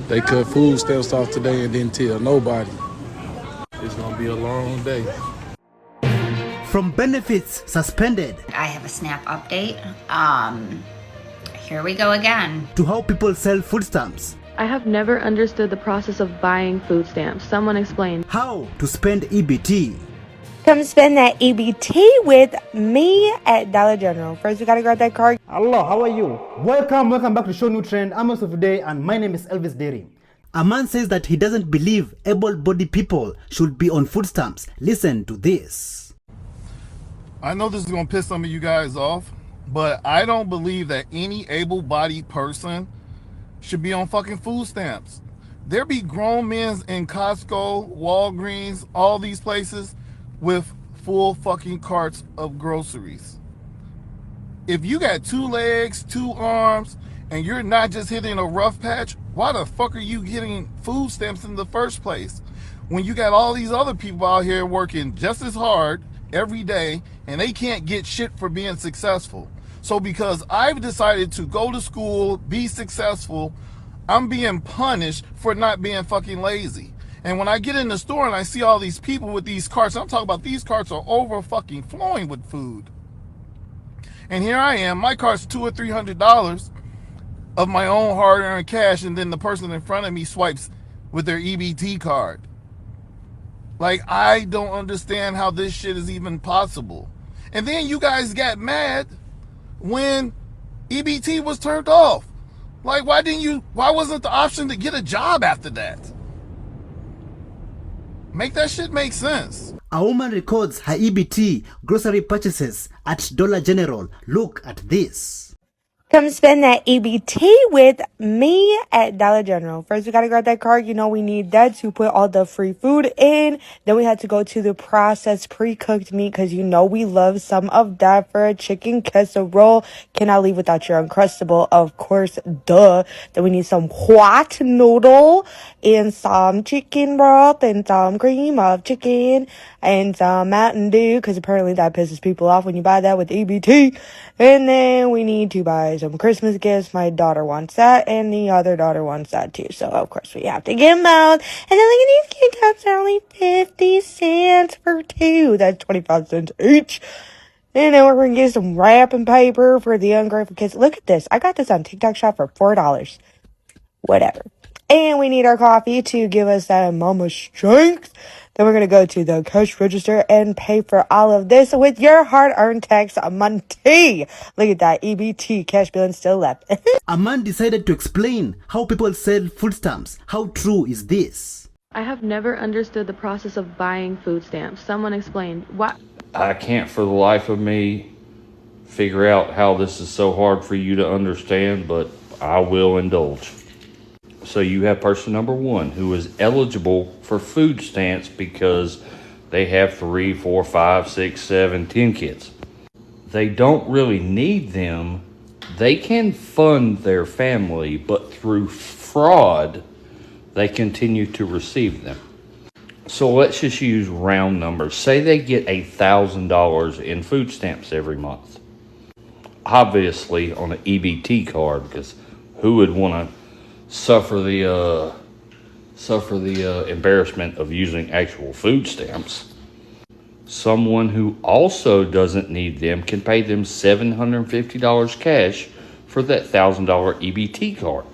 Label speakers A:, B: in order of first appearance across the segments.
A: They cut food stamps off today and didn't tell nobody. It's gonna be a long day.
B: From benefits suspended
C: I have a SNAP update. Here we go again.
B: to how people sell food stamps,
D: I have never understood the process of buying food stamps. Someone explain.
B: how to spend EBT,
E: Come spend that EBT with me at Dollar General. First, we gotta grab that card.
F: Hello, how are you? Welcome back to ShowNewTrend. I'm Yusuf today, and my name is Elvis Dairy.
B: a man says that he doesn't believe able-bodied people should be on food stamps. Listen to this.
A: I know this is gonna piss some of you guys off, but I don't believe that any able-bodied person should be on fucking food stamps. There be grown men in Costco, Walgreens, all these places with full fucking carts of groceries. If you got 2 legs, 2 arms, and you're not just hitting a rough patch, why the fuck are you getting food stamps in the first place? When you got all these other people out here working just as hard every day, and they can't get shit for being successful. So because I've decided to go to school, be successful, I'm being punished for not being fucking lazy. And when I get in the store and I see all these people with these carts, I'm talking about these carts are over fucking flowing with food. And here I am, my cart's $200 or $300 of my own hard-earned cash, and then the person in front of me swipes with their EBT card. Like, I don't understand how this shit is even possible. And then you guys got mad when EBT was turned off. Like, why wasn't the option to get a job after that? Make that shit make sense.
B: A woman records her EBT grocery purchases at Dollar General. Look at this.
E: Come spend that EBT with me at Dollar General. First, we gotta grab that card. You know, we need that to put all the free food in. Then we had to go to the processed pre-cooked meat because you know we love some of that for a chicken casserole. Cannot leave without your Uncrustable, of course, duh. Then we need some hot noodle and some chicken broth and some cream of chicken and some Mountain Dew because apparently that pisses people off when you buy that with EBT. And then we need to buy some Christmas gifts. My daughter wants that, and the other daughter wants that too. So, of course, we have to get them out. And then look at these cute cups. They're only 50 cents for 2. That's 25 cents each. And then we're going to get some wrapping paper for the ungrateful kids. Look at this. I got this on TikTok Shop for $4. Whatever. And we need our coffee to give us that mama strength. Then we're going to go to the cash register and pay for all of this with your hard-earned tax money. Look at that. EBT cash balance still left.
B: A man decided to explain how people sell food stamps. How true is this?
D: I have never understood the process of buying food stamps. Someone explain. What?
G: I can't for the life of me figure out how this is so hard for you to understand, but I will indulge. So you have person number 1 who is eligible for food stamps because they have 3, 4, 5, 6, 7, 10 kids. They don't really need them. They can fund their family, but through fraud, they continue to receive them. So let's just use round numbers. Say they get $1,000 in food stamps every month. Obviously on an EBT card, because who would want to suffer the embarrassment of using actual food stamps? Someone who also doesn't need them can pay them $750 cash for that $1,000 EBT card.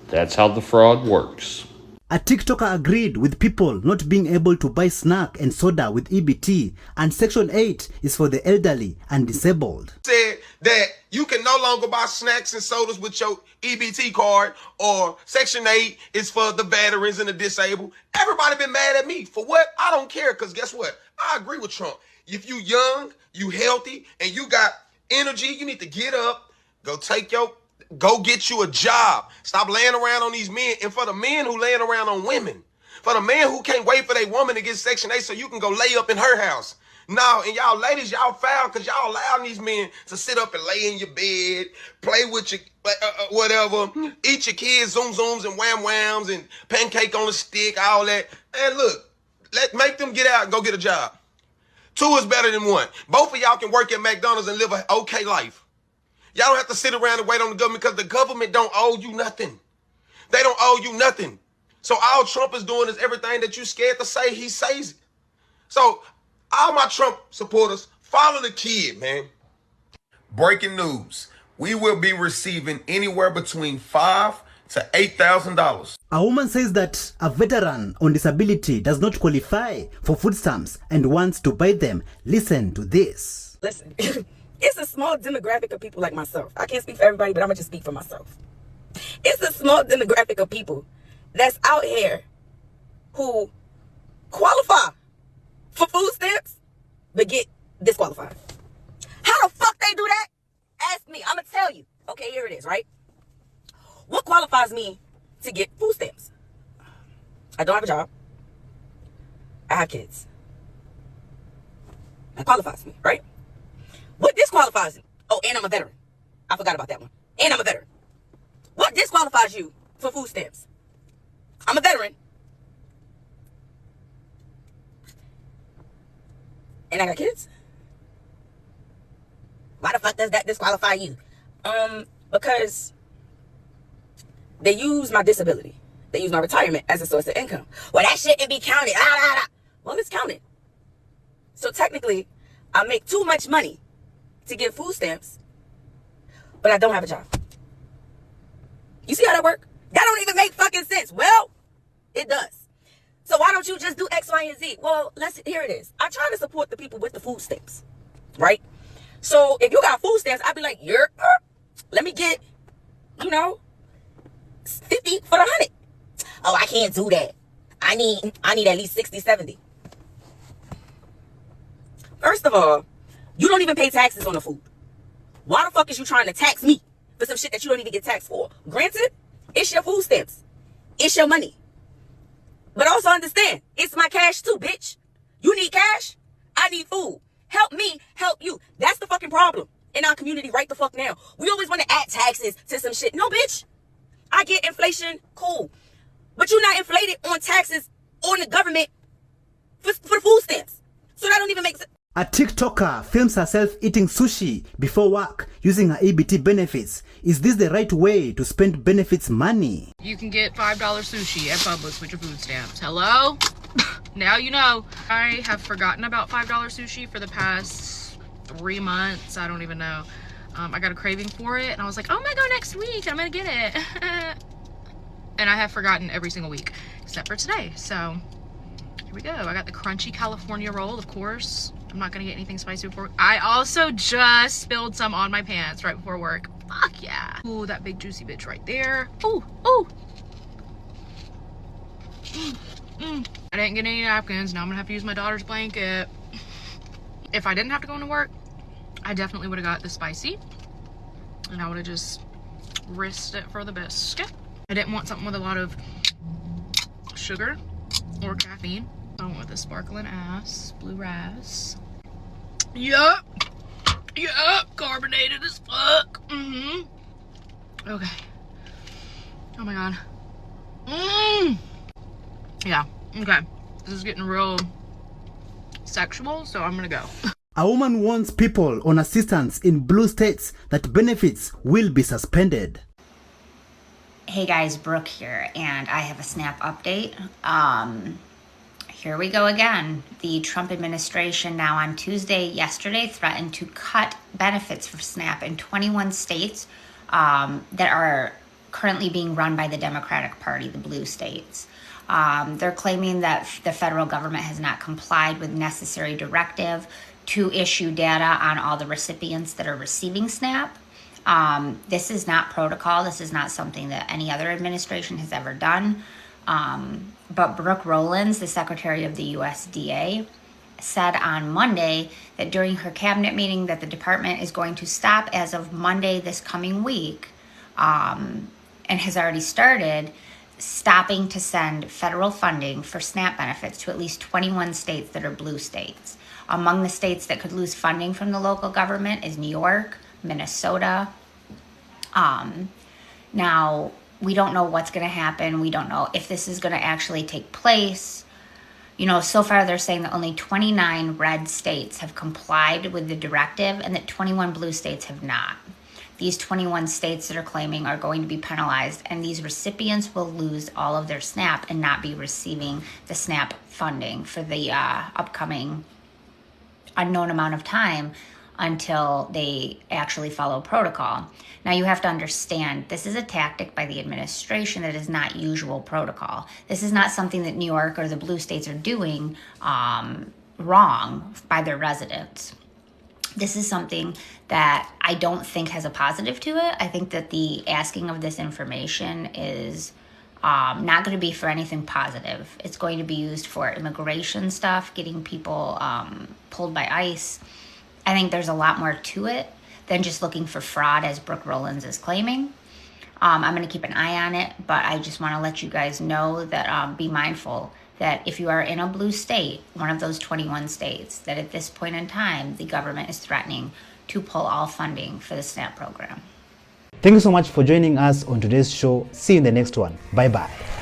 G: That's how the fraud works.
B: A TikToker agreed with people not being able to buy snack and soda with EBT, and Section 8 is for the elderly and disabled.
H: Said that you can no longer buy snacks and sodas with your EBT card, or Section 8 is for the veterans and the disabled. Everybody been mad at me. For what? I don't care, because guess what? I agree with Trump. If you young, you healthy, and you got energy, you need to get up, go get you a job. Stop laying around on these men. And for the men who laying around on women, for the men who can't wait for their woman to get Section 8 so you can go lay up in her house. No, and y'all ladies, y'all foul because y'all allowing these men to sit up and lay in your bed, play with your whatever, eat your kids zoom zooms and wham whams and pancake on a stick, all that. And look, make them get out and go get a job. 2 is better than 1. Both of y'all can work at McDonald's and live an okay life. Y'all don't have to sit around and wait on the government because the government don't owe you nothing. They don't owe you nothing. So all Trump is doing is everything that you scared to say, he says it. So all my Trump supporters, follow the kid, man. Breaking news. We will be receiving anywhere between $5,000 to $8,000.
B: A woman says that a veteran on disability does not qualify for food stamps and wants to buy them. Listen to this.
I: Listen, it's a small demographic of people like myself. I can't speak for everybody, but I'm going to just speak for myself. It's a small demographic of people that's out here who qualify for food stamps but get disqualified. How the fuck they do that? Ask me. I'm going to tell you. Okay, here it is, right? What qualifies me to get food stamps? I don't have a job. I have kids. That qualifies me, right? What disqualifies me? Oh, and I'm a veteran. I forgot about that one. And I'm a veteran. What disqualifies you for food stamps? I'm a veteran. And I got kids. Why the fuck does that disqualify you? Because they use my disability. They use my retirement as a source of income. Well, that shit can be counted. Well, it's counted. So technically, I make too much money to get food stamps, but I don't have a job. You see how that works? That don't even make fucking sense. Well, it does. So why don't you just do X, Y, and Z? Well, here it is. I try to support the people with the food stamps, right? So if you got food stamps, I'd be like, let me get, 50 for the 100. Oh, I can't do that. I need at least 60, 70. First of all, you don't even pay taxes on the food. Why the fuck is you trying to tax me for some shit that you don't even get taxed for? Granted, it's your food stamps. It's your money. But also understand, it's my cash too, bitch. You need cash? I need food. Help me, help you. That's the fucking problem in our community right the fuck now. We always want to add taxes to some shit. No, bitch. I get inflation, cool. But you're not inflated on taxes on the government for the food stamps. So that don't even make sense.
B: A TikToker films herself eating sushi before work using her EBT benefits. Is this the right way to spend benefits money?
J: You can get $5 sushi at Publix with your food stamps. Hello? Now you know. I have forgotten about $5 sushi for the past 3 months. I don't even know. I got a craving for it and I was like, oh my god, next week I'm gonna get it. And I have forgotten every single week except for today. So here we go. I got the crunchy California roll, of course. I'm not gonna get anything spicy before. I also just spilled some on my pants right before work. Fuck yeah. Ooh, that big juicy bitch right there. Ooh, ooh. I didn't get any napkins. Now I'm gonna have to use my daughter's blanket. If I didn't have to go into work, I definitely would have got the spicy. And I would have just risked it for the biscuit. I didn't want something with a lot of sugar or caffeine. I went with the sparkling ass blue ras. Yup. Yup. Carbonated as fuck. Okay. Oh my god. Yeah. Okay. This is getting real sexual, so I'm gonna go.
B: A woman warns people on assistance in blue states that benefits will be suspended.
C: Hey guys, Brooke here, and I have a SNAP update. Here we go again. The Trump administration now on yesterday threatened to cut benefits for SNAP in 21 states that are currently being run by the Democratic Party, the blue states. They're claiming that the federal government has not complied with necessary directive to issue data on all the recipients that are receiving SNAP. This is not protocol. This is not something that any other administration has ever done. But Brooke Rollins, the Secretary of the USDA, said on Monday that during her cabinet meeting that the department is going to stop as of Monday this coming week, and has already started stopping to send federal funding for SNAP benefits to at least 21 states that are blue states. Among the states that could lose funding from the local government is New York, Minnesota. Now, we don't know what's going to happen. We don't know if this is going to actually take place. So far they're saying that only 29 red states have complied with the directive and that 21 blue states have not. these 21 states that are claiming are going to be penalized, and these recipients will lose all of their SNAP and not be receiving the SNAP funding for the upcoming unknown amount of time until they actually follow protocol. Now you have to understand, this is a tactic by the administration that is not usual protocol. This is not something that New York or the blue states are doing wrong by their residents. This is something that I don't think has a positive to it. I think that the asking of this information is not going to be for anything positive. It's going to be used for immigration stuff, getting people pulled by ICE. I think there's a lot more to it than just looking for fraud, as Brooke Rollins is claiming. I'm going to keep an eye on it, but I just want to let you guys know that be mindful that if you are in a blue state, one of those 21 states, that at this point in time, the government is threatening to pull all funding for the SNAP program.
F: Thank you so much for joining us on today's show. See you in the next one. Bye-bye.